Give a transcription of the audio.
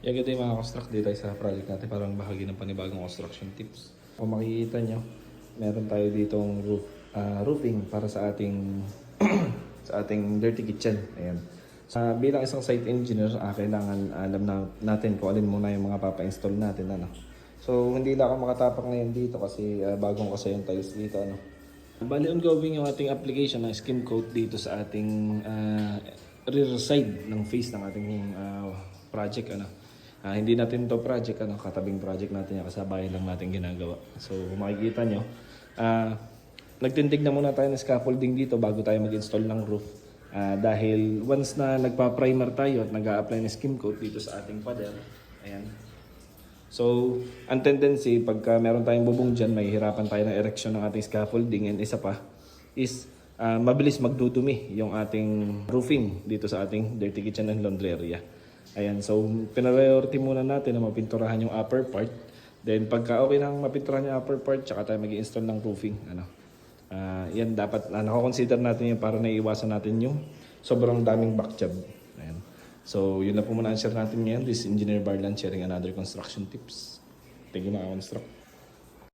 Yung ganito yung mga construct dito tayo sa project natin, parang bahagi ng panibagong construction tips. Kung makikita nyo, meron tayo ditong roofing para sa ating sa ating dirty kitchen. Ayan. Bilang isang site engineer, kailangan alam natin kung alin muna yung mga papa-install natin. Ano. So, hindi lang ako makatapak ngayon dito kasi bagong kasi yung tiles dito. Ano. Bali, ongoing yung ating application ng skim coat dito sa ating rear side ng face ng ating project. Ano. Hindi natin to project, katabing project natin yung kasabayan lang natin ginagawa. So, kung makikita nyo, nagtindig na muna tayo ng scaffolding dito bago tayo mag-install ng roof. Dahil once na nagpa-primer tayo at nag-a-apply ng skim coat dito sa ating pader, ayan. So, ang tendency, pagka meron tayong bubong dyan, may hirapan tayo ng erection ng ating scaffolding, and isa pa is mabilis magdudumi yung ating roofing dito sa ating dirty kitchen and laundry area. Ayan, so priority muna natin na mapinturahan yung upper part. Then pagka okay nang mapinturahan yung upper part, tsaka tayo mag-i-install ng roofing. Yan dapat nako-consider natin yung para naiiwasan natin yung sobrang daming back job. Ayan. So yun na po muna ang share natin ngayon. This is Engineer Barlan sharing another construction tips. Thank you mga construct.